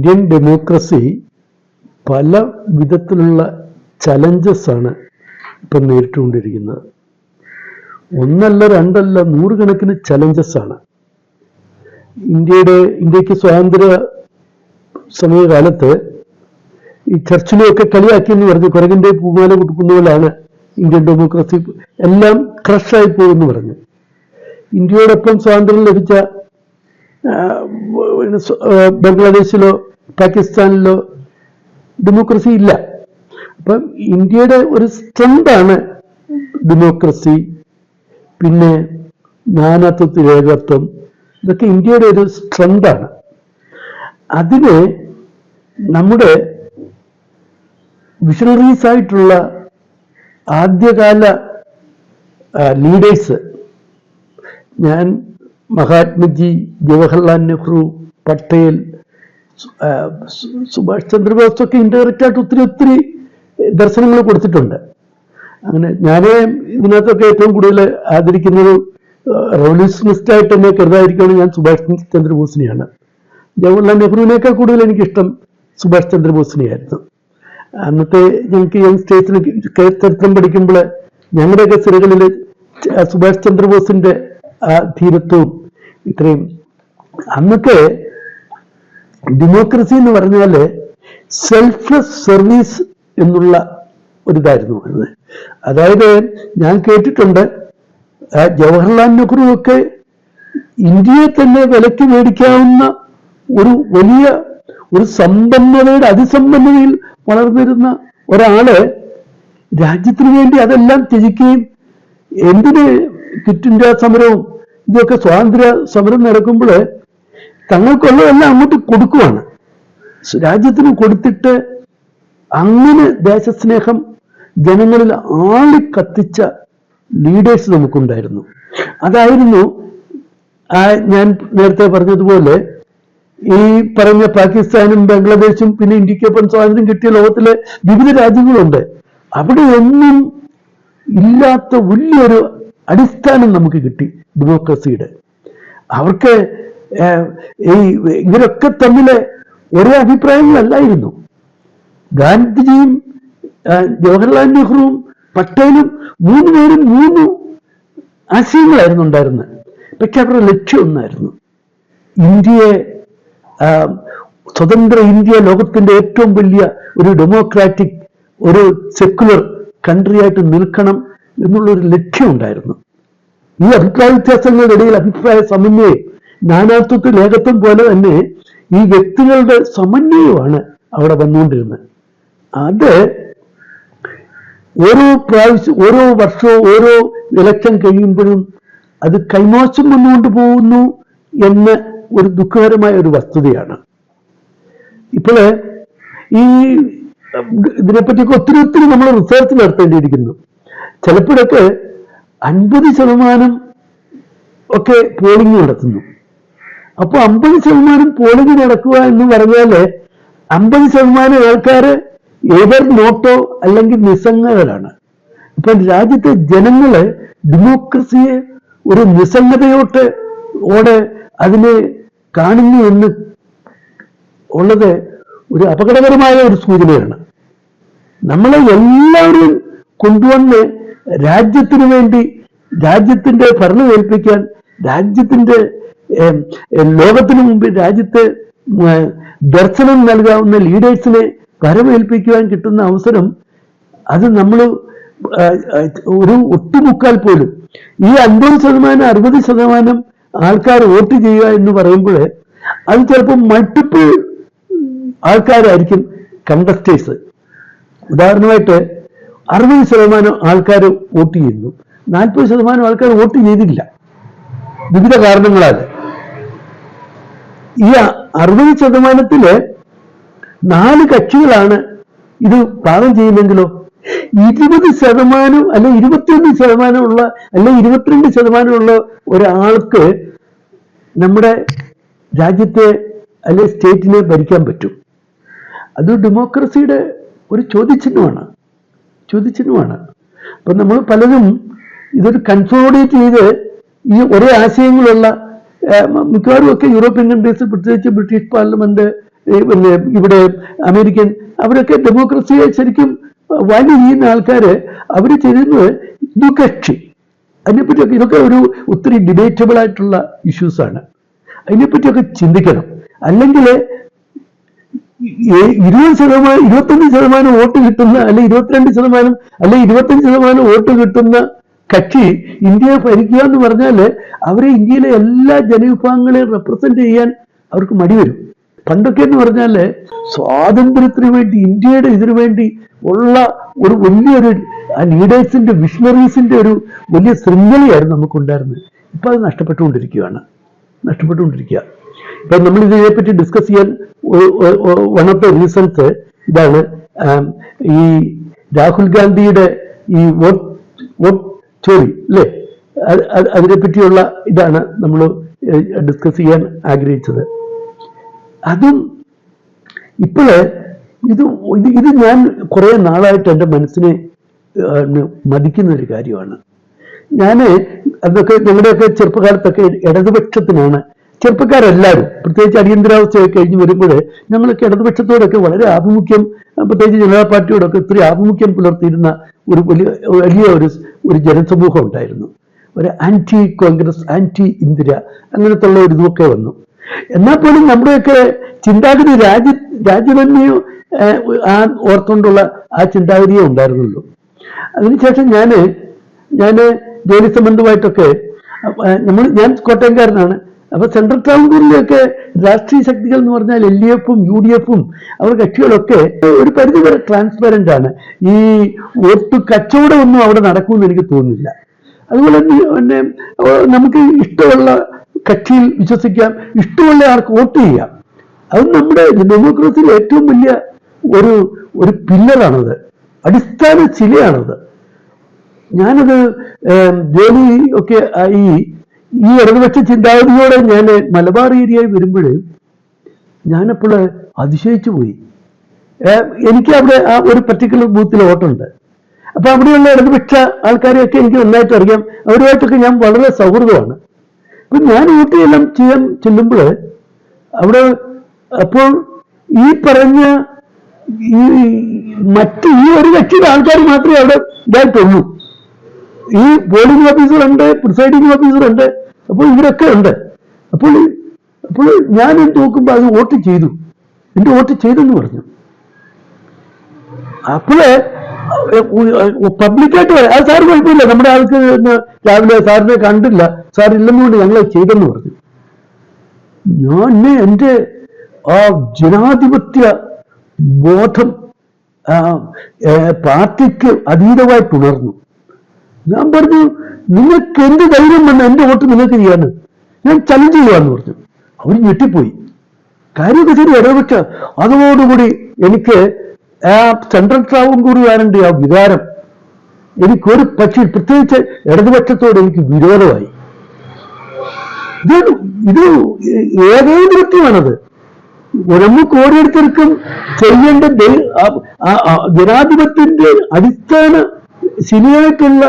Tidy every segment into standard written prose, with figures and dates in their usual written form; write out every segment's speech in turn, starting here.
Indian democracy പല വിധത്തിലുള്ള challenges ആണ് ഇപ്പം നേരിട്ടുകൊണ്ടിരിക്കുന്നത്. ഒന്നല്ല രണ്ടല്ല നൂറുകണക്കിന് ചലഞ്ചസ് ആണ്. ഇന്ത്യക്ക് സ്വാതന്ത്ര്യ സമയകാലത്ത് ഈ ചർച്ചിലെയൊക്കെ കളിയാക്കിയെന്ന് പറഞ്ഞു കുരകന്റെ പൂമാല കൊടുക്കുന്ന പോലാണ് ഇന്ത്യൻ ഡെമോക്രസി എല്ലാം ക്രഷായി പോകുമെന്ന് പറഞ്ഞു. ഇന്ത്യയോടൊപ്പം സ്വാതന്ത്ര്യം ലഭിച്ച ബംഗ്ലാദേശിലോ പാകിസ്ഥാനിലോ ഡെമോക്രസി ഇല്ല. അപ്പം ഇന്ത്യയുടെ ഒരു സ്ട്രെങ്താണ് ഡെമോക്രസി, പിന്നെ നാനാത്വത്തിൽ ഏകത്വം, ഇതൊക്കെ ഇന്ത്യയുടെ ഒരു സ്ട്രെങ്താണ്. അതിന് നമ്മുടെ വിഷണറീസ് ആയിട്ടുള്ള ആദ്യകാല ലീഡേഴ്സ്, ഞാൻ മഹാത്മജി, ജവഹർലാൽ നെഹ്റു, പട്ടേൽ, സുഭാഷ് ചന്ദ്രബോസ് ഒക്കെ ഇൻഡയറക്റ്റ് ആയിട്ട് ഒത്തിരി ദർശനങ്ങൾ കൊടുത്തിട്ടുണ്ട്. അങ്ങനെ ഞാൻ ഇതിനകത്തൊക്കെ ഏറ്റവും കൂടുതൽ ആദരിക്കുന്നത് റവല്യൂഷനിസ്റ്റ് ആയിട്ട് എന്നെ കരുതാതിരിക്കുകയാണ് ഞാൻ സുഭാഷ് ചന്ദ്രബോസിനെയാണ്. ജവഹർലാൽ നെഹ്റുവിനേക്കാൾ കൂടുതൽ എനിക്കിഷ്ടം സുഭാഷ് ചന്ദ്രബോസിനെയായിരുന്നു. അന്നത്തെ ഞങ്ങൾക്ക് യങ്സ്റ്റേഴ്സിന് ചരിത്രം പഠിക്കുമ്പോൾ ഞങ്ങളുടെയൊക്കെ സിരകളിൽ സുഭാഷ് ചന്ദ്രബോസിന്റെ ആ ധീരത്വവും ഇത്രയും. അന്നൊക്കെ ഡെമോക്രസി എന്ന് പറഞ്ഞാൽ സെൽഫ്ലെസ് സർവീസ് എന്നുള്ള ഒരിതായിരുന്നു വരുന്നത്. അതായത് ഞാൻ കേട്ടിട്ടുണ്ട് ജവഹർലാൽ നെഹ്റു ഒക്കെ ഇന്ത്യയെ തന്നെ വിലക്ക് മേടിക്കാവുന്ന ഒരു വലിയ ഒരു സമ്പന്നതയുടെ അതിസമ്പന്നതയിൽ വളർന്നിരുന്ന ഒരാള് രാജ്യത്തിന് വേണ്ടി അതെല്ലാം ത്യജിക്കുകയും എന്തിന് ക്വിറ്റ് ഇന്ത്യ സമരവും ഇതൊക്കെ സ്വാതന്ത്ര്യ സമരം നടക്കുമ്പോൾ തങ്ങൾക്കുള്ളതെല്ലാം അങ്ങോട്ട് കൊടുക്കുവാണ്, രാജ്യത്തിന് കൊടുത്തിട്ട് അങ്ങനെ ദേശസ്നേഹം ജനങ്ങളിൽ ആളിക്കത്തിച്ച ലീഡേഴ്സ് നമുക്കുണ്ടായിരുന്നു. അതായിരുന്നു ഞാൻ നേരത്തെ പറഞ്ഞതുപോലെ ഈ പറഞ്ഞ പാകിസ്ഥാനും ബംഗ്ലാദേശും പിന്നെ ഇന്ത്യക്കൊപ്പം സ്വാതന്ത്ര്യം കിട്ടിയ ലോകത്തിലെ വിവിധ രാജ്യങ്ങളുണ്ട്. അവിടെ ഒന്നും ഇല്ലാത്ത വലിയൊരു അടിസ്ഥാനം നമുക്ക് കിട്ടി ഡെമോക്രസിയുടെ. അവർക്ക് ഇവരൊക്കെ തമ്മിൽ ഒരേ അഭിപ്രായങ്ങളല്ലായിരുന്നു. ഗാന്ധിജിയും ജവഹർലാൽ നെഹ്റുവും പട്ടേലും മൂന്നുപേരും മൂന്ന് ആശയങ്ങളായിരുന്നു ഉണ്ടായിരുന്നത്. പക്ഷെ അവരുടെ ലക്ഷ്യം ഒന്നായിരുന്നു, ഇന്ത്യയെ സ്വതന്ത്ര ഇന്ത്യ ലോകത്തിന്റെ ഏറ്റവും വലിയ ഒരു ഡെമോക്രാറ്റിക് ഒരു സെക്യുലർ കൺട്രി ആയിട്ട് നിൽക്കണം എന്നുള്ളൊരു ലക്ഷ്യം ഉണ്ടായിരുന്നു. ഈ അഭിപ്രായ വ്യത്യാസങ്ങളുടെ ഇടയിൽ അഭിപ്രായ സമന്വയം, നാനാത്വത്തിൽ ഏകത്വം പോലെ തന്നെ ഈ വ്യക്തികളുടെ സമന്വയമാണ് അവിടെ വന്നുകൊണ്ടിരുന്നത്. അത് ഓരോ വർഷവും ഓരോ ഇലക്ഷൻ കഴിയുമ്പോഴും അത് കൈമോശം വന്നുകൊണ്ട് പോകുന്നു എന്ന ഒരു ദുഃഖകരമായ ഒരു വസ്തുതയാണ്. ഇപ്പോൾ ഈ ഇതിനെപ്പറ്റിയൊക്കെ ഒത്തിരി നമ്മൾ റിസർച്ച് നടത്തേണ്ടിയിരിക്കുന്നു. ചിലപ്പോഴൊക്കെ 50% ഒക്കെ പോളിംഗ് നടത്തുന്നു. അപ്പോൾ 50% പോളിംഗ് നടക്കുക എന്ന് പറഞ്ഞാല് 50% ആൾക്കാര് ഏതർ നോട്ടോ അല്ലെങ്കിൽ നിസ്സംഗതരാണ്. ഇപ്പൊ രാജ്യത്തെ ജനങ്ങള് ഡെമോക്രസിയെ ഒരു നിസ്സംഗതയോടെ അതിനെ കാണുന്നു എന്ന് ഉള്ളത് ഒരു അപകടകരമായ ഒരു സൂചനയാണ്. നമ്മളെ എല്ലാവരും കൊണ്ടുവന്ന് രാജ്യത്തിന് വേണ്ടി രാജ്യത്തിന്റെ ഭരണം ഏൽപ്പിക്കാൻ, രാജ്യത്തിന്റെ ലോകത്തിന് മുമ്പിൽ രാജ്യത്തെ ദർശനം നൽകാവുന്ന ലീഡേഴ്സിനെ വരവേൽപ്പിക്കുവാൻ കിട്ടുന്ന അവസരം അത് നമ്മൾ ഒരു ഒട്ടുമുക്കാൽ പോലും ഈ 50% 60% ആൾക്കാർ വോട്ട് ചെയ്യുക എന്ന് പറയുമ്പോൾ അത് ചിലപ്പോൾ മൾട്ടിപ്പിൾ ആൾക്കാരായിരിക്കും കണ്ടസ്റ്റേഴ്സ്. ഉദാഹരണമായിട്ട് 60% ആൾക്കാർ വോട്ട് ചെയ്യുന്നു, 40% ആൾക്കാർ വോട്ട് ചെയ്തില്ല വിവിധ കാരണങ്ങളാൽ. ഈ 60%-ല് 4 കക്ഷികളാണ് ഇത് പാകം ചെയ്യുന്നെങ്കിലോ 20% അല്ലെ 21% ഉള്ള അല്ലെ 22% ഉള്ള ഒരാൾക്ക് നമ്മുടെ രാജ്യത്തെ അല്ലെ സ്റ്റേറ്റിനെ ഭരിക്കാൻ പറ്റും. അത് ഡെമോക്രസിയുടെ ഒരു ചോദ്യചിഹ്നമാണ്. അപ്പൊ നമ്മൾ പലതും ഇതൊരു കൺസോളിഡേറ്റ് ചെയ്ത് ഈ ഒരേ ആശയങ്ങളുള്ള മിക്കവാറും ഒക്കെ യൂറോപ്യൻ കൺട്രീസിൽ, പ്രത്യേകിച്ച് ബ്രിട്ടീഷ് പാർലമെന്റ് പിന്നെ ഇവിടെ അമേരിക്കൻ, അവരൊക്കെ ഡെമോക്രസിയെ ശരിക്കും വാല്യൂ ചെയ്യുന്ന ആൾക്കാര് അവര് ചെയ്യുന്നത് ദ്വികക്ഷി. അതിനെപ്പറ്റിയൊക്കെ ഇതൊക്കെ ഒരു ഒത്തിരി ഡിബേറ്റബിൾ ആയിട്ടുള്ള ഇഷ്യൂസാണ്. അതിനെപ്പറ്റിയൊക്കെ ചിന്തിക്കണം. അല്ലെങ്കിൽ 25% വോട്ട് കിട്ടുന്ന, അല്ലെ 22%, അല്ലെ 25% വോട്ട് കിട്ടുന്ന കക്ഷി ഇന്ത്യയെ ഭരിക്കുക എന്ന് പറഞ്ഞാൽ അവരെ ഇന്ത്യയിലെ എല്ലാ ജനവിഭാഗങ്ങളെയും റെപ്രസെന്റ് ചെയ്യാൻ അവർക്ക് മടി വരും. പണ്ടൊക്കെ എന്ന് പറഞ്ഞാല് സ്വാതന്ത്ര്യത്തിന് വേണ്ടി, ഇന്ത്യയുടെ ഇതിനു വേണ്ടി ഉള്ള ഒരു വലിയൊരു ലീഡേഴ്സിന്റെ, വിഷണറീസിന്റെ ഒരു വലിയ ശൃംഖലയായിരുന്നു നമുക്കുണ്ടായിരുന്നത്. ഇപ്പൊ അത് നഷ്ടപ്പെട്ടുകൊണ്ടിരിക്കുക. ഇപ്പൊ നമ്മൾ ഇതിനെപ്പറ്റി ഡിസ്കസ് ചെയ്യാൻ വൺ ഓഫ് ദ റീസൺസ് ഇതാണ്. ഈ രാഹുൽ ഗാന്ധിയുടെ ഈ വോട്ട് ചോരി അല്ലേ, അതിനെപ്പറ്റിയുള്ള ഇതാണ് നമ്മൾ ഡിസ്കസ് ചെയ്യാൻ ആഗ്രഹിച്ചത്. അതും ഇപ്പോഴ് ഇത് ഞാൻ കുറെ നാളായിട്ട് എൻ്റെ മനസ്സിനെ മതിക്കുന്ന ഒരു കാര്യമാണ്. അതൊക്കെ ഞങ്ങളുടെയൊക്കെ ചെറുപ്പകാലത്തൊക്കെ ഇടതുപക്ഷത്തിനാണ് ചെറുപ്പക്കാരെല്ലാവരും, പ്രത്യേകിച്ച് അടിയന്തരാവസ്ഥയൊക്കെ കഴിഞ്ഞ് വരുമ്പോൾ ഞങ്ങളൊക്കെ ഇടതുപക്ഷത്തോടൊക്കെ വളരെ ആഭിമുഖ്യം, പ്രത്യേകിച്ച് ജനതാ പാർട്ടിയോടൊക്കെ ഇത്രയും ആഭിമുഖ്യം പുലർത്തിയിരുന്ന ഒരു വലിയ ഒരു ജനസമൂഹം ഉണ്ടായിരുന്നു. ഒരു ആന്റി കോൺഗ്രസ്, ആന്റി ഇന്ദിര, അങ്ങനത്തെ ഉള്ള ഒരു ഇതൊക്കെ വന്നു. എന്നാൽ പോലും നമ്മുടെയൊക്കെ ചിന്താഗതി രാജ്യതന്നെയോ ഓർത്തുകൊണ്ടുള്ള ആ ചിന്താഗതിയേ ഉണ്ടായിരുന്നുള്ളൂ. അതിനുശേഷം ഞാൻ ജോലി സംബന്ധമായിട്ടൊക്കെ ഞാൻ കോട്ടയംകാരനാണ്. അപ്പൊ സെൻട്രൽ ട്രാവൻകൂറിലെയൊക്കെ രാഷ്ട്രീയ ശക്തികൾ എന്ന് പറഞ്ഞാൽ LDF ഉം UDF ഉം അവർ കക്ഷികളൊക്കെ ഒരു പരിധിവരെ ട്രാൻസ്പെറന്റ് ആണ്. ഈ വോട്ട് കച്ചവടമൊന്നും അവിടെ നടക്കുമെന്ന് എനിക്ക് തോന്നുന്നില്ല. അതുപോലെ തന്നെ നമുക്ക് ഇഷ്ടമുള്ള കക്ഷിയിൽ വിശ്വസിക്കാം, ഇഷ്ടമുള്ള ആൾക്ക് വോട്ട് ചെയ്യാം. അത് നമ്മുടെ ഡെമോക്രസിയിൽ ഏറ്റവും വലിയ ഒരു പില്ലറാണത്, അടിസ്ഥാന ശിലയാണത്. ഞാനത് ജോലി ഒക്കെ ആയി ഈ ഇടതുപക്ഷ ചിന്താഗതിയോടെ ഞാൻ മലബാർ ഏരിയയിൽ വരുമ്പോൾ ഞാനപ്പോൾ അതിശയിച്ചു പോയി. എനിക്ക് അവിടെ ആ ഒരു പർട്ടിക്കുലർ ബൂത്തിൽ വോട്ടുണ്ട്. അപ്പൊ അവിടെയുള്ള ഇടതുപക്ഷ ആൾക്കാരെയൊക്കെ എനിക്ക് നന്നായിട്ട് അറിയാം. അവരുമായിട്ടൊക്കെ ഞാൻ വളരെ സൗഹൃദമാണ്. അപ്പൊ ഞാൻ വോട്ടെല്ലാം ചെയ്യാൻ ചെല്ലുമ്പോൾ അവിടെ അപ്പോൾ ഈ പറഞ്ഞ ഈ ഒരു കക്ഷിയുടെ ആൾക്കാർ മാത്രമേ അവിടെ ഇതായിട്ടുള്ളൂ. ഈ പോളിംഗ് ഓഫീസറുണ്ട്, പ്രിസൈഡിംഗ് ഓഫീസറുണ്ട്, അപ്പോൾ ഇവരൊക്കെ ഉണ്ട്. അപ്പോൾ ഞാൻ നോക്കുമ്പോൾ അത് വോട്ട് ചെയ്തു, എന്റെ വോട്ട് ചെയ്തെന്ന് പറഞ്ഞു. അപ്പോഴേ പബ്ലിക്കായിട്ട് പറയാം, അത് സാർ കുഴപ്പമില്ല, നമ്മുടെ ആൾക്ക് രാവിലെ സാറിനെ കണ്ടില്ല, സാർ ഇല്ലെന്നുകൊണ്ട് ഞങ്ങളെ ചെയ്തെന്ന് പറഞ്ഞു. എന്റെ ആ ജനാധിപത്യ ബോധം പാർട്ടിക്ക് അതീതമായിട്ട് ഉണർന്നു. ഞാൻ പറഞ്ഞു, നിങ്ങൾക്ക് എന്ത് ധൈര്യം വന്ന എന്റെ വോട്ട് നിങ്ങൾക്ക് ചെയ്യാന്ന്, ഞാൻ ചലഞ്ച് ചെയ്യാന്ന് പറഞ്ഞു. അവർ ഞെട്ടിപ്പോയി. കാര്യമൊക്കെ ശരി, ഇടപെട്ട അതോടുകൂടി എനിക്ക് ആ സെൻട്രൽ ട്രാവൻകൂറുകാരൻ്റെ ആ വികാരം എനിക്കൊരു പക്ഷി, പ്രത്യേകിച്ച് ഇടതുപക്ഷത്തോട് എനിക്ക് വിരോധമായി. ഇത് ഏകാധിപത്യമാണത്. നമുക്ക് ഓരോരുത്തർക്കും ചെയ്യേണ്ട ജനാധിപത്യത്തിന്റെ അടിസ്ഥാന ശരിയായിട്ടുള്ള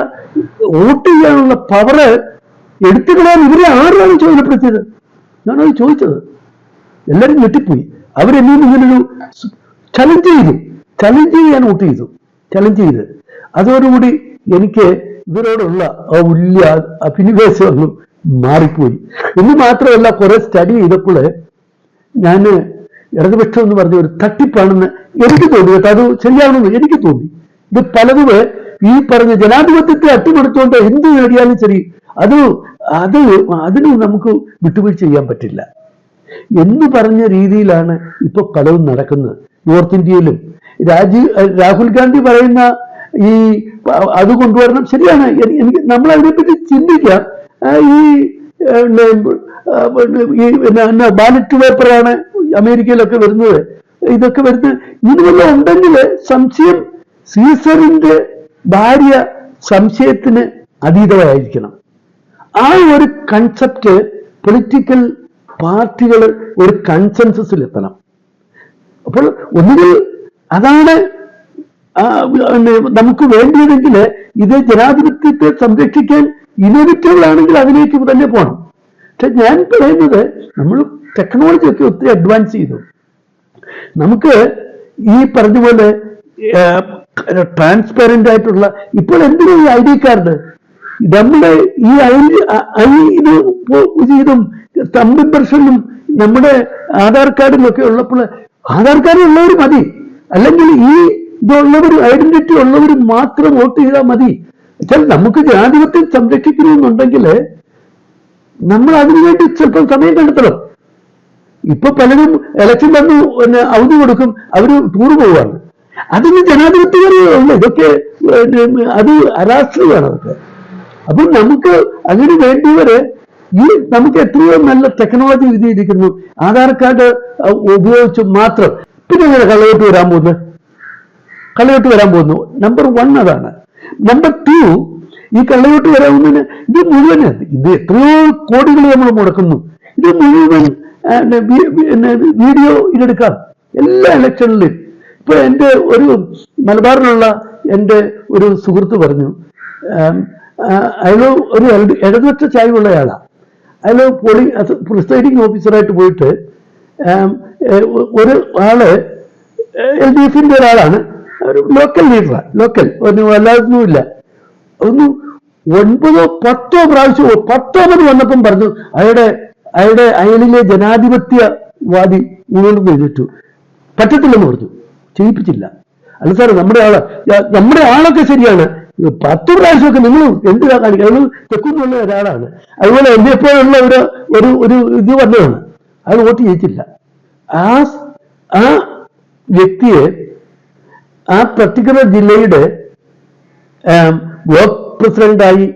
വോട്ട് ചെയ്യാനുള്ള പവറ് എടുത്തുകളാൻ ഇവരെ ആരാണ് ചുമതലപ്പെടുത്തിയത്? ഞാനത് ചോദിച്ചത്. എല്ലാവരും ഞെട്ടിപ്പോയി. അവരെന്നീ ഇങ്ങനൊരു ചലഞ്ച് ചെയ്യാൻ വോട്ട് ചെയ്തു. ചലഞ്ച് ചെയ്ത് അതോടുകൂടി എനിക്ക് ഇവരോടുള്ള ആ വലിയ അഭിനിവേശമൊന്നും മാറിപ്പോയി. എന്ന് മാത്രമല്ല, കുറെ സ്റ്റഡി ചെയ്തപ്പോൾ ഞാൻ ഇടതുപക്ഷം എന്ന് പറഞ്ഞ ഒരു തട്ടിപ്പാണെന്ന് എനിക്ക് തോന്നി കേട്ടോ. അത് ശരിയാണെന്ന് എനിക്ക് തോന്നി. ഇത് പലതും ഈ പറഞ്ഞ ജനാധിപത്യത്തെ അട്ടിമറിച്ചുകൊണ്ട് എന്ത് നേടിയാലും ശരി, അതിന് നമുക്ക് വിട്ടുവീഴ്ച ചെയ്യാൻ പറ്റില്ല എന്ന് പറഞ്ഞ രീതിയിലാണ് ഇപ്പൊ പലതും നടക്കുന്നത്. നോർത്ത് ഇന്ത്യയിലും രാഹുൽ ഗാന്ധി പറയുന്ന ഈ അത് കൊണ്ടുവരണം, ശരിയാണ്. എനിക്ക് നമ്മൾ അതിനെപ്പറ്റി ചിന്തിക്കാം. ഈ ബാലറ്റ് പേപ്പറാണ് അമേരിക്കയിലൊക്കെ വരുന്നത്, ഇതൊക്കെ വരുന്നത്. ഇതുപോലെ ഉണ്ടെങ്കിൽ സംശയം, സീസറിന്റെ ഭാര്യ സംശയത്തിന് അതീതമായിരിക്കണം. ആ ഒരു കൺസെപ്റ്റ് പൊളിറ്റിക്കൽ പാർട്ടികൾ ഒരു കൺസെൻസസിൽ എത്തണം. അപ്പോൾ ഒന്നുകിൽ അതാണ് നമുക്ക് വേണ്ടിയതെങ്കിൽ ഇത് ജനാധിപത്യത്തെ സംരക്ഷിക്കാൻ ഇന്നോവേറ്റീവ് ആണെങ്കിൽ അതിലേക്ക് തന്നെ പോകണം. പക്ഷെ ഞാൻ പറയുന്നത്, നമ്മൾ ടെക്നോളജി ഒക്കെ ഒത്തിരി അഡ്വാൻസ് ചെയ്തു. നമുക്ക് ഈ പറഞ്ഞ പോലെ ട്രാൻസ്പെറന്റ് ആയിട്ടുള്ള ഇപ്പോൾ എന്തിനും ഈ ID കാർഡ് നമ്മുടെ ഈ ഇതും തമ്പ് ഇംപ്രഷനും നമ്മുടെ ആധാർ കാർഡിലൊക്കെ ഉള്ളപ്പോൾ ആധാർ കാർഡ് ഉള്ളവർ മതി, അല്ലെങ്കിൽ ഈ ഇതുള്ളവർ ഐഡന്റിറ്റി ഉള്ളവർ മാത്രം വോട്ട് ചെയ്താൽ മതി. വെച്ചാൽ നമുക്ക് ജനാധിപത്യം സംരക്ഷിക്കണമെന്നുണ്ടെങ്കിൽ നമ്മൾ അതിനുവേണ്ടി ചിലപ്പോൾ സമയം കണ്ടെത്തണം. ഇപ്പൊ പലരും ഇലക്ഷൻ വന്നു അവധി കൊടുക്കും, അവര് ടൂർ പോവാണ്. അതിന് ജനാധിപത്യപരമുള്ള ഇതൊക്കെ അത് അരാഷ്ട്രീയമാണ് അതൊക്കെ. അപ്പൊ നമുക്ക് അതിന് വേണ്ടിയവര് ഈ നമുക്ക് എത്രയോ നല്ല ടെക്നോളജി വിധിയിരിക്കുന്നു, ആധാർ കാർഡ് ഉപയോഗിച്ച് മാത്രം. പിന്നെ എങ്ങനെ കള്ളവോട്ട് വരാൻ പോകുന്നത്? കള്ളവോട്ട് വരാൻ പോകുന്നു. നമ്പർ 1 അതാണ്. നമ്പർ 2, ഈ കള്ളവോട്ട് വരാവുന്നതിന് ഇത് മുഴുവൻ ഇത് എത്രയോ കോടികൾ നമ്മൾ മുടക്കുന്നു. ഇത് മുഴുവൻ വീഡിയോ ഇതെടുക്കാം എല്ലാ ഇലക്ഷനിലും. ഇപ്പൊ എൻ്റെ ഒരു മലബാറിലുള്ള എൻ്റെ ഒരു സുഹൃത്ത് പറഞ്ഞു, അയാൾ ഒരു ഇടതുപക്ഷ ചായ്വുള്ളയാളാണ്. അയാൾ പ്രിസൈഡിങ് ഓഫീസറായിട്ട് പോയിട്ട് ഒരു ആള് LDFന്റെ ഒരാളാണ്, ഒരു ലോക്കൽ ലീഡറാണ്. ലോക്കൽ അല്ലാതൊന്നുമില്ല. ഒന്ന് 9-10 പ്രാവശ്യം 10ാമത് വന്നപ്പം പറഞ്ഞു അയാളിലെ ജനാധിപത്യവാദി മുന്നോട്ട് ചെയ്തിട്ടു. പറ്റത്തില്ലെന്ന് പറഞ്ഞു, ചെയ്യിപ്പിച്ചില്ല. അല്ല സാറേ, നമ്മുടെ ആളൊക്കെ ശരിയാണ്, 10 പ്രാവശ്യമൊക്കെ നിങ്ങൾ എന്തിനാ കാണിക്കുക? അയാൾ തെക്കുന്നുള്ള ഒരാളാണ്. അതുപോലെ എന്നെപ്പോലുള്ള ഒരു ഇത് വന്നതാണ്, അയാൾ വോട്ട് ചെയ്യിച്ചില്ല. ആ വ്യക്തിയെ ആ പർട്ടിക്കുലർ ജില്ലയുടെ ബ്ലോക്ക് പ്രസിഡന്റായി,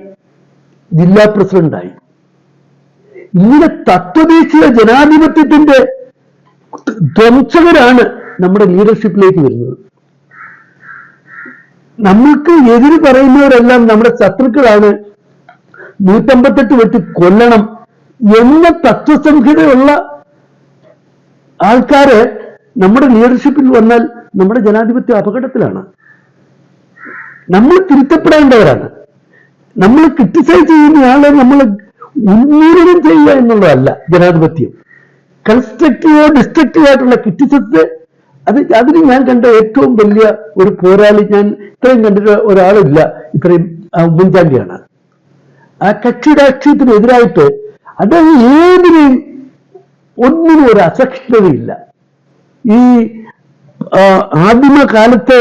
ജില്ലാ പ്രസിഡന്റായി. ഇങ്ങനെ തത്വദേശീയ ജനാധിപത്യത്തിന്റെ ധ്വംസകരാണ് നമ്മുടെ ലീഡർഷിപ്പിലേക്ക് വരുന്നത്. നമ്മൾക്ക് എതിര് പറയുന്നവരെല്ലാം നമ്മുടെ ശത്രുക്കളാണ്, 158 വെട്ടി കൊല്ലണം എന്ന തത്വസംഹിതയുള്ള ആൾക്കാര് നമ്മുടെ ലീഡർഷിപ്പിൽ വന്നാൽ നമ്മുടെ ജനാധിപത്യം അപകടത്തിലാണ്. നമ്മൾ തിരുത്തപ്പെടേണ്ടവരാണ്. നമ്മൾ ക്രിട്ടിസൈസ് ചെയ്യുന്നയാളെ നമ്മൾ ഉന്മൂലനം ചെയ്യുക എന്നുള്ളതല്ല ജനാധിപത്യം. കൺസ്ട്രക്റ്റീവോ ഡിസ്ട്രക്റ്റീവ് ആയിട്ടുള്ള ക്രിറ്റിസിസത്തെ അതിന് ഞാൻ കണ്ട ഏറ്റവും വലിയ ഒരു പോരാളി, ഞാൻ ഇത്രയും കണ്ടിട്ട് ഒരാളില്ല, ഇത്രയും ഉമ്മൻചാണ്ടിയാണ്. ആ കക്ഷി രാഷ്ട്രീയത്തിനെതിരായിട്ട് അദ്ദേഹം ഒന്നിനും ഒരു അസഹിഷ്ണുതയില്ല. ഈ ആദിമകാലത്തെ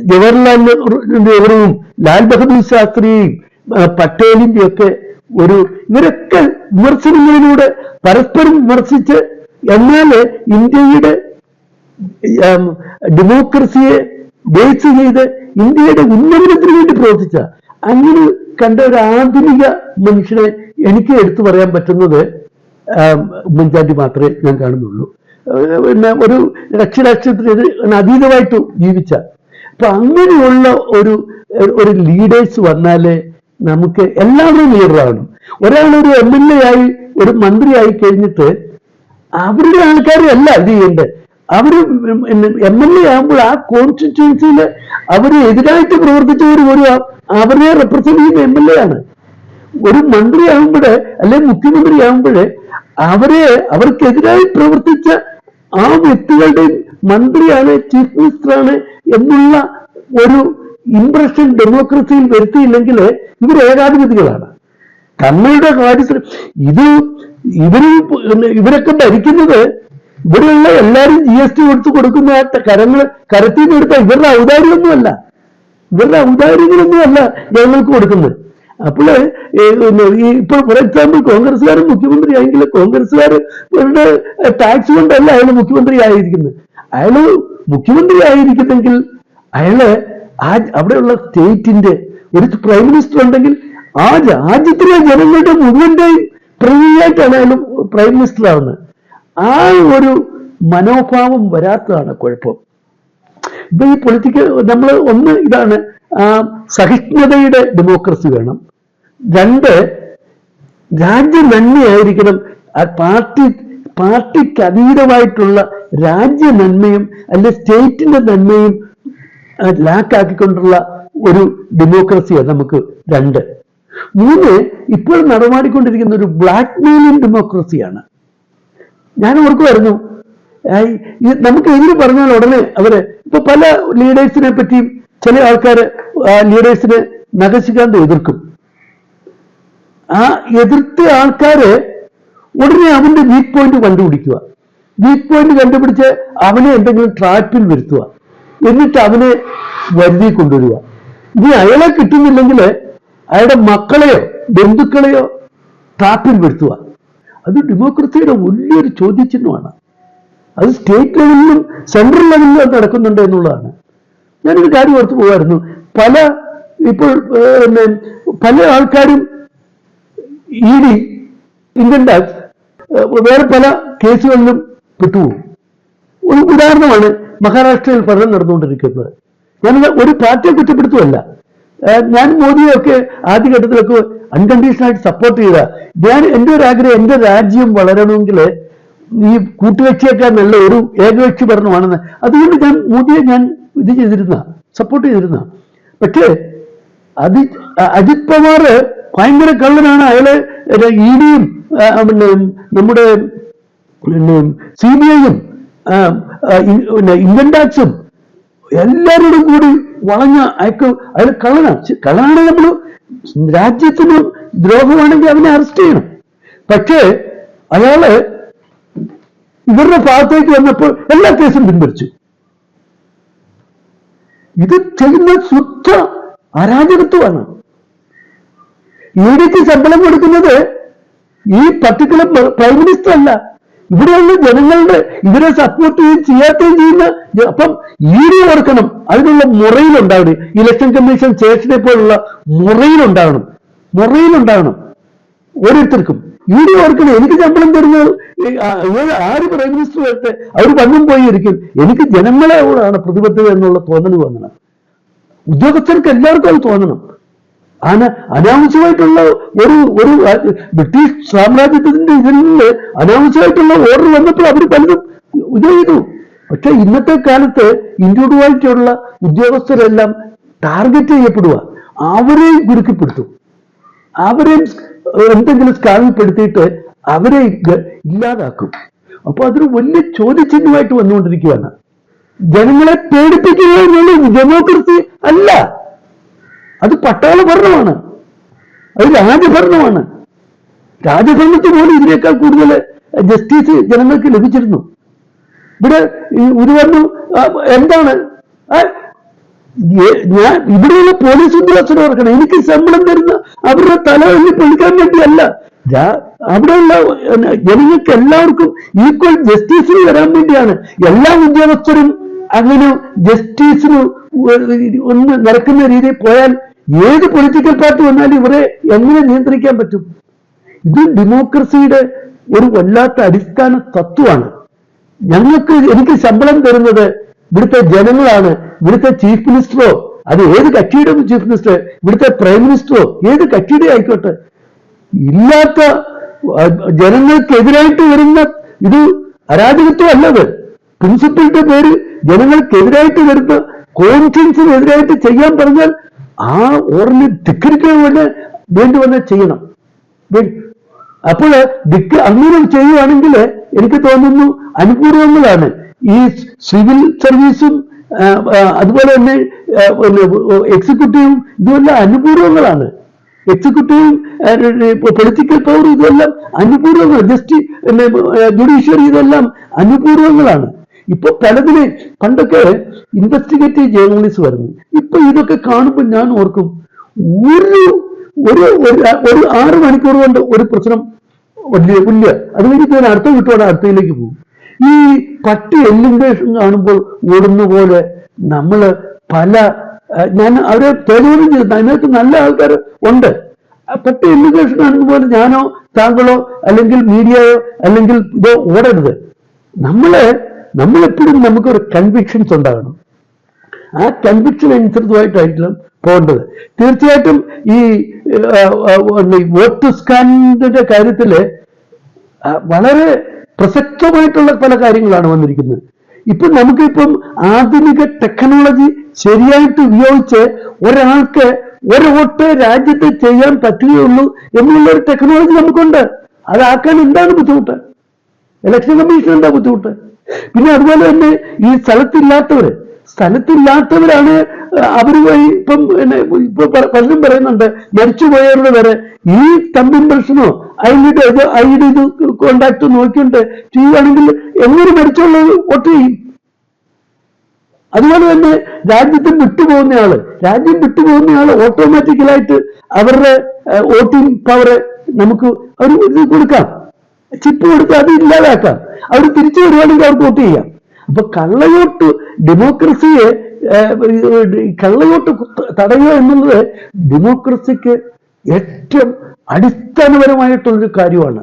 ജവഹർലാൽ നെഹ്റുവും ലാൽ ബഹദൂർ ശാസ്ത്രിയും പട്ടേലിന്റെ ഒക്കെ ഇവരൊക്കെ വിമർശനങ്ങളിലൂടെ പരസ്പരം വിമർശിച്ച്, എന്നാൽ ഇന്ത്യയുടെ ഡെമോക്രസിയെ ബേസ് ചെയ്ത് ഇന്ത്യയുടെ ഉന്നമനത്തിന് വേണ്ടി പ്രവർത്തിച്ച അങ്ങനെ കണ്ട ഒരു ആധുനിക മനുഷ്യനെ എനിക്ക് എടുത്തു പറയാൻ പറ്റുന്നത് ഉമ്മൻചാണ്ടി മാത്രമേ ഞാൻ കാണുന്നുള്ളൂ. പിന്നെ ഒരു രക്ഷരാഷ്ട്രീയത്തിന് അതീതമായിട്ട് ജീവിച്ച. അപ്പൊ അങ്ങനെയുള്ള ഒരു ലീഡേഴ്സ് വന്നാലേ നമുക്ക് എല്ലാവരും ലീഡറാണ്. ഒരാളൊരു MLA ആയി, ഒരു മന്ത്രിയായി കഴിഞ്ഞിട്ട് അവരുടെ ആൾക്കാരെ അല്ല ഇത് ചെയ്യേണ്ടത്. അവര് MLA ആകുമ്പോൾ ആ കോൺസ്റ്റിറ്റ്യുവൻസിയിൽ അവര് എതിരായിട്ട് പ്രവർത്തിച്ചവർ അവരെ റെപ്രസെന്റ് ചെയ്യുന്ന MLA ആണ്. ഒരു മന്ത്രി ആകുമ്പോഴേ അല്ലെങ്കിൽ മുഖ്യമന്ത്രി ആകുമ്പോഴേ അവർക്കെതിരായി പ്രവർത്തിച്ച ആ വ്യക്തികളുടെ മന്ത്രിയാണ്, ചീഫ് മിനിസ്റ്ററാണ് എന്നുള്ള ഒരു ഇംപ്രഷൻ ഡെമോക്രസിയിൽ വരുത്തിയില്ലെങ്കിൽ ഇവർ ഏകാധിപതികളാണ്. തങ്ങളുടെ കാര്യത്തിൽ ഇവരൊക്കെ ഭരിക്കുന്നത്, ഇവിടെയുള്ള എല്ലാവരും GST കൊടുക്കുന്ന കരത്തിൽ നിന്ന് എടുത്താൽ ഇവരുടെ ഔദാര്യമൊന്നുമല്ല, ഞങ്ങൾക്ക് കൊടുക്കുന്നത്. അപ്പോൾ ഇപ്പോൾ ഫോർ എക്സാമ്പിൾ കോൺഗ്രസ്സുകാരൻ മുഖ്യമന്ത്രി ആയെങ്കിൽ കോൺഗ്രസ്സുകാരുടെ ടാക്സ് കൊണ്ടല്ല അയാൾ മുഖ്യമന്ത്രി ആയിരിക്കുന്നത്. അയാള് മുഖ്യമന്ത്രി ആയിരിക്കുന്നെങ്കിൽ അവിടെയുള്ള സ്റ്റേറ്റിന്റെ ഒരു പ്രൈം മിനിസ്റ്റർ ഉണ്ടെങ്കിൽ ആ രാജ്യത്തിലെ ജനങ്ങളുടെ മുഴുവന്റെയും പ്രതിനിധിയായിട്ടാണ് അയാൾ പ്രൈം മിനിസ്റ്റർ ആവുന്നത്. ആ ഒരു മനോഭാവം വരാത്തതാണ് കുഴപ്പം. ഇപ്പൊ ഈ നമ്മൾ ഒന്ന് ഇതാണ്, സഹിഷ്ണുതയുടെ ഡെമോക്രസി വേണം. 2, രാജ്യ നന്മയായിരിക്കണം. പാർട്ടിക്ക് അതീതമായിട്ടുള്ള രാജ്യ നന്മയും അല്ലെ സ്റ്റേറ്റിന്റെ നന്മയും ലാക്കാക്കിക്കൊണ്ടുള്ള ഒരു ഡെമോക്രസിയാണ് നമുക്ക് 2. 3, ഇപ്പോൾ നടമാടിക്കൊണ്ടിരിക്കുന്ന ഒരു ബ്ലാക്ക് മെയിലിംഗ് ഡെമോക്രസിയാണ്. ഞാൻ ഓർക്കുമായിരുന്നു, നമുക്ക് എതിര് പറഞ്ഞാൽ ഉടനെ അവര് ഇപ്പൊ പല ലീഡേഴ്സിനെ പറ്റിയും ചില ആൾക്കാര് ലീഡേഴ്സിനെ നഖശികാന്ത് എതിർക്കും. ആ എതിർത്ത ആൾക്കാര് ഉടനെ അവന്റെ വീക്ക് പോയിന്റ് കണ്ടുപിടിക്കുക, വീക്ക് പോയിന്റ് കണ്ടുപിടിച്ച് അവനെ എന്തെങ്കിലും ട്രാപ്പിൽ വരുത്തുക, എന്നിട്ട് അവനെ വരുതി കൊണ്ടുവരിക. ഇനി അയാളെ കിട്ടുന്നില്ലെങ്കിൽ അയാളുടെ മക്കളെയോ ബന്ധുക്കളെയോ ട്രാപ്പിൽ വരുത്തുക. അത് ഡെമോക്രസിയുടെ വലിയൊരു ചോദ്യചിഹ്നമാണ്. അത് സ്റ്റേറ്റ് ലെവലിലും സെൻട്രൽ ലെവലിലും അത് നടക്കുന്നുണ്ട് എന്നുള്ളതാണ്. ഞാനൊരു കാര്യം ഓർത്തു പോകുമായിരുന്നു, ഇപ്പോൾ പല ആൾക്കാരും ED, ഇൻകം ടാക്സ്, വേറെ പല കേസുകളിലും പെട്ടുപോകും. ഒരു ഉദാഹരണമാണ് മഹാരാഷ്ട്രയിൽ പഠനം നടന്നുകൊണ്ടിരിക്കുന്നത്. ഞാനത് ഒരു പാർട്ടിയെ കുറ്റപ്പെടുത്തുമല്ല. ഞാൻ മോദിയൊക്കെ ആദ്യഘട്ടത്തിലൊക്കെ അൺകണ്ടീഷണലായിട്ട് സപ്പോർട്ട് ചെയ്ത, എൻ്റെ ഒരു ആഗ്രഹം എൻ്റെ രാജ്യം വളരണമെങ്കിൽ ഈ കൂട്ടുകക്ഷിയേക്കാൾ നല്ല ഒരു ഏകകക്ഷി ഭരണമാണെന്ന്. അതുകൊണ്ട് ഞാൻ മോദിയെ ഇത് സപ്പോർട്ട് ചെയ്തിരുന്ന. പക്ഷേ അജിത് പവാർ ഭയങ്കര കള്ളനാണ്. അയാളെ EDയും നമ്മുടെ CBIയും ഇൻകം ടാക്സും എല്ലാവരോടും കൂടി വളഞ്ഞ അയാൾ കള്ളനാണ്. നമ്മൾ രാജ്യത്തിന് ദ്രോഹമാണെങ്കിൽ അവനെ അറസ്റ്റ് ചെയ്യണം. പക്ഷേ അയാള് ഇവരുടെ ഭാഗത്തേക്ക് വന്നപ്പോൾ എല്ലാ കേസും പിൻവലിച്ചു. ഇത് ചെയ്യുന്ന ശുദ്ധ അരാജകത്വമാണ്. EDക്ക് ശമ്പളം കൊടുക്കുന്നത് ഈ പർട്ടിക്കുലർ പ്രൈം മിനിസ്റ്റർ അല്ല, ഇവിടെയുള്ള ജനങ്ങളുടെ ഇവരെ സപ്പോർട്ട് ചെയ്യാത്തയും ചെയ്യുന്ന. അപ്പം ED ഓർക്കണം, അതിനുള്ള മുറയിലുണ്ടാവണം. ഇലക്ഷൻ കമ്മീഷൻ സ്റ്റേഷനെ പോലുള്ള മുറയിലുണ്ടാവണം ഓരോരുത്തർക്കും. ED ഓർക്കണം, എനിക്ക് ശമ്പളം തരുന്നത് ആര് പ്രൈം മിനിസ്റ്റർ വരട്ടെ, അവർ വന്നും പോയി ഇരിക്കും, എനിക്ക് ജനങ്ങളോടാണ് പ്രതിബദ്ധത എന്നുള്ള തോന്നൽ തോന്നണം. ഉദ്യോഗസ്ഥർക്ക് എല്ലാവർക്കും അത് തോന്നണം. അനാവശ്യമായിട്ടുള്ള ഒരു ബ്രിട്ടീഷ് സാമ്രാജ്യത്തിന്റെ ഇതിൽ അനാവശ്യമായിട്ടുള്ള ഓർഡർ വന്നപ്പോൾ അവർ പലതും ഇത് ചെയ്തു. പക്ഷെ ഇന്നത്തെ കാലത്ത് ഇൻഡിവിജ്വാലിറ്റിയുള്ള ഉദ്യോഗസ്ഥരെല്ലാം ടാർഗറ്റ് ചെയ്യപ്പെടുക, അവരെയും കുരുക്കിപ്പെടുത്തും, അവരെയും എന്തെങ്കിലും സ്കാമിൽപ്പെടുത്തിയിട്ട് അവരെ ഇല്ലാതാക്കും. അപ്പൊ അതൊരു വലിയ ചോദ്യചിഹ്നമായിട്ട് വന്നുകൊണ്ടിരിക്കുകയാണ്. ജനങ്ങളെ പേടിപ്പിക്കുക എന്നുള്ളത് ഡെമോക്രസി അല്ല, അത് പട്ടാള ഭരണമാണ്, അത് രാജഭരണമാണ്. രാജഭരണത്തിന് പോലും ഇതിനേക്കാൾ കൂടുതൽ ജസ്റ്റിസ് ജനങ്ങൾക്ക് ലഭിച്ചിരുന്നു. ഇവിടെ ഇത് പറഞ്ഞു എന്താണ്, ഇവിടെയുള്ള പോലീസ് ഉദ്യോഗസ്ഥർ ഓർക്കണം, എനിക്ക് ശമ്പളം തരുന്ന അവരുടെ തല എണ്ണി പൊളിക്കാൻ വേണ്ടിയല്ല, അവിടെയുള്ള ജനങ്ങൾക്ക് എല്ലാവർക്കും ഈക്വൽ ജസ്റ്റിസിന് വരാൻ വേണ്ടിയാണ്. എല്ലാ ഉദ്യോഗസ്ഥരും അങ്ങനെ ജസ്റ്റിസിന് ഒന്ന് നടക്കുന്ന രീതിയിൽ പോയാൽ ഏത് പൊളിറ്റിക്കൽ പാർട്ടി വന്നാലും ഇവരെ എങ്ങനെ നിയന്ത്രിക്കാൻ പറ്റും? ഇത് ഡെമോക്രസിയുടെ ഒരു വല്ലാത്ത അടിസ്ഥാന തത്വമാണ്. എനിക്ക് ശമ്പളം തരുന്നത് ഇവിടുത്തെ ജനങ്ങളാണ്. ഇവിടുത്തെ ചീഫ് മിനിസ്റ്ററോ, അത് ഏത് കക്ഷിയുടെ ചീഫ് മിനിസ്റ്റർ, ഇവിടുത്തെ പ്രൈം മിനിസ്റ്ററോ ഏത് കക്ഷിയുടെ ആയിക്കോട്ടെ, ഇല്ലാത്ത ജനങ്ങൾക്കെതിരായിട്ട് വരുന്ന ഇത് അരാജകത്വം അല്ലത്. പ്രിൻസിപ്പിളിന്റെ പേര് ജനങ്ങൾക്കെതിരായിട്ട് വരുന്ന കോൺഷ്യൻസിനെതിരായിട്ട് ചെയ്യാൻ പറഞ്ഞാൽ ആ ഓർഡറിനെ ധിക്കരിക്കാൻ വേണ്ടി വന്നാൽ ചെയ്യണം. അപ്പോൾ അങ്ങനെ ചെയ്യുവാണെങ്കിൽ എനിക്ക് തോന്നുന്നു അനുപൂർവങ്ങളാണ്. ഈ സിവിൽ സർവീസും അതുപോലെ തന്നെ എക്സിക്യൂട്ടീവും ഇതുമെല്ലാം അനുപൂർവങ്ങളാണ്. എക്സിക്യൂട്ടീവും പൊളിറ്റിക്കൽ പവറും ഇതെല്ലാം അനുപൂർവങ്ങൾ, ജുഡീഷ്യറി ഇതെല്ലാം അനുപൂർവങ്ങളാണ്. ഇപ്പൊ പലതിനെ പണ്ടൊക്കെ ഇൻവെസ്റ്റിഗേറ്റീവ് ജേർണലിസ്റ്റ് വരുന്നു. ഇപ്പൊ ഇതൊക്കെ കാണുമ്പോൾ ഞാൻ ഓർക്കും, ഒരു 6 മണിക്കൂർ കൊണ്ട് ഒരു പ്രശ്നം വലിയ അത് കഴിഞ്ഞിട്ട് അടുത്ത വിട്ടോടെ അടുത്തയിലേക്ക് പോകും. ഈ പട്ടി എലിമിനേഷൻ കാണുമ്പോൾ ഓടുന്ന പോലെ നമ്മള് ഞാൻ അവരെ പ്രചോദനം ചെയ്തു. അതിനകത്ത് നല്ല ആൾക്കാർ ഉണ്ട്. പട്ടി എലിമിനേഷൻ കാണുന്ന പോലെ ഞാനോ താങ്കളോ അല്ലെങ്കിൽ മീഡിയയോ അല്ലെങ്കിൽ ഇതോ ഓടരുത്. നമ്മളെപ്പോഴും നമുക്കൊരു കൺവിക്ഷൻസ് ഉണ്ടാകണം. ആ കൺവിക്ഷൻ അനുസൃതമായിട്ടായിരിക്കണം പോകേണ്ടത്. തീർച്ചയായിട്ടും ഈ വോട്ട് സ്കാനിന്റെ കാര്യത്തില് വളരെ പ്രസക്തമായിട്ടുള്ള പല കാര്യങ്ങളാണ് വന്നിരിക്കുന്നത്. ഇപ്പൊ നമുക്കിപ്പം ആധുനിക ടെക്നോളജി ശരിയായിട്ട് ഉപയോഗിച്ച് ഒരാൾക്ക് ഒരു വോട്ട് രാജ്യത്ത് ചെയ്യാൻ പറ്റുകയുള്ളൂ എന്നുള്ള ഒരു ടെക്നോളജി നമുക്കുണ്ട്. അതാക്കാൻ എന്താണ് ബുദ്ധിമുട്ട്? ഇലക്ഷൻ കമ്മീഷൻ എന്താ ബുദ്ധിമുട്ട്? പിന്നെ അതുപോലെ തന്നെ ഈ സ്ഥലത്തില്ലാത്തവരാണ് അവര് പോയി ഇപ്പൊ പലരും പറയുന്നുണ്ട് മരിച്ചുപോയവരുടെ വരെ ഈ തമ്പിൻ പ്രശ്നമോ ഐഡി ഇത് കോണ്ടാക്ട് നോക്കിയിട്ട് ചെയ്യുകയാണെങ്കിൽ എങ്ങനെ മരിച്ചുള്ളത് വോട്ട് ചെയ്യും? അതുപോലെ തന്നെ രാജ്യം വിട്ടുപോകുന്നയാള് ഓട്ടോമാറ്റിക്കലായിട്ട് അവരുടെ വോട്ടിംഗ് പവർ നമുക്ക് അവർ ഇത് കൊടുക്കാം, ചിപ്പ് കൊടുത്ത് അത് ഇല്ലാതാക്കാം. അവർ തിരിച്ചു വരുവാണെങ്കിൽ അവർക്ക് വോട്ട് ചെയ്യാം. അപ്പൊ കള്ളവോട്ട് തടയുക എന്നുള്ളത് ഡെമോക്രസിക്ക് ഏറ്റവും അടിസ്ഥാനപരമായിട്ടുള്ളൊരു കാര്യമാണ്.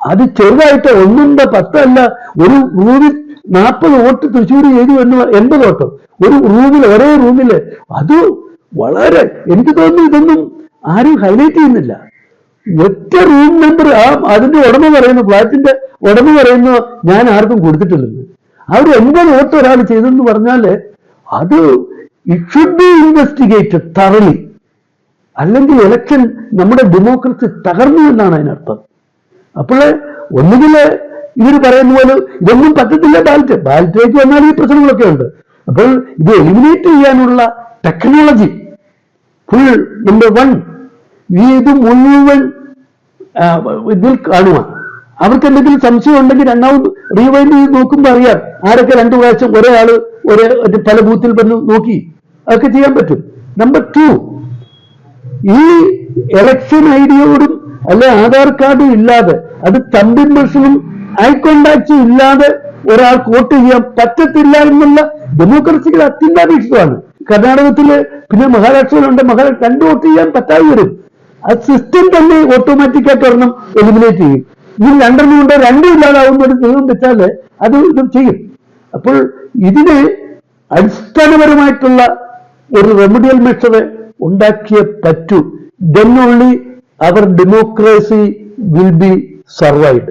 അത് ചെറുതായിട്ട് 1 10 അല്ല, ഒരു റൂമിൽ 40 വോട്ട് തൃശ്ശൂർ ചെയ്തു എന്ന് 80 വോട്ടോ ഒരേ റൂമില് അത് വളരെ, എനിക്ക് തോന്നുന്നു ഇതൊന്നും ആരും ഹൈലൈറ്റ് ചെയ്യുന്നില്ല. ഒറ്റ റൂം നമ്പർ അതിന്റെ ഉടമ പറയുന്നു, ഫ്ലാറ്റിന്റെ ഉടമ പറയുന്നു ഞാൻ ആർക്കും കൊടുത്തിട്ടില്ലെന്ന്. അവർ 80 വോട്ട് ഒരാൾ ചെയ്തെന്ന് പറഞ്ഞാല് അത് ഇറ്റ് ഷുഡ് ബി ഇൻവെസ്റ്റിഗേറ്റഡ് തറലി. അല്ലെങ്കിൽ ഇലക്ഷൻ നമ്മുടെ ഡെമോക്രസി തകർന്നു എന്നാണ് അതിനർത്ഥം. അപ്പോഴേ ഒന്നുകില് ഇവർ പറയുന്ന പോലെ ഇതൊന്നും പറ്റത്തില്ല, ബാലറ്റിലേക്ക് വന്നാൽ ഈ പ്രശ്നങ്ങളൊക്കെ ഉണ്ട്. അപ്പോൾ ഇത് എലിമിനേറ്റ് ചെയ്യാനുള്ള ടെക്നോളജി ഫുൾ നമ്പർ 1 ഇത് മുഴുവൻ ഇതിൽ കാണുക. അവർക്ക് എന്തെങ്കിലും സംശയം ഉണ്ടെങ്കിൽ രണ്ടാമത് റീവൈൻഡ് ചെയ്ത് നോക്കുമ്പോൾ അറിയാം ആരൊക്കെ 2 പ്രാവശ്യം ഒരാള് പല ബൂത്തിൽ വന്ന് നോക്കി, അതൊക്കെ ചെയ്യാൻ പറ്റും. നമ്പർ 2, ഈ ഇലക്ഷൻ ഐഡിയോടും അല്ലെ ആധാർ കാർഡും ഇല്ലാതെ, അത് തമ്പിൻ പ്രശ്നവും ഐ കോണ്ടാക്റ്റും ഇല്ലാതെ ഒരാൾക്ക് വോട്ട് ചെയ്യാൻ പറ്റത്തില്ല എന്നുള്ള ഡെമോക്രസികൾ അത്യന്താപേക്ഷിതമാണ്. കർണാടകത്തില് പിന്നെ മഹാരാഷ്ട്രയിലുണ്ട്, 2 വോട്ട് ചെയ്യാൻ പറ്റാതെ വരും. ആ സിസ്റ്റം തന്നെ ഓട്ടോമാറ്റിക്കായിട്ട് ഒരെണ്ണം എലിമിനേറ്റ് ചെയ്യും. ഈ 2 കൊണ്ട് 2 ഇല്ലാതാവുന്ന ഒരു നിയമം വെച്ചാല് അത് ഇത് ചെയ്യും. അപ്പോൾ ഇതിന് അടിസ്ഥാനപരമായിട്ടുള്ള ഒരു റെമഡിയൽ മെഷർ ഉണ്ടാക്കിയേ പറ്റൂ. then only our democracy will be survived.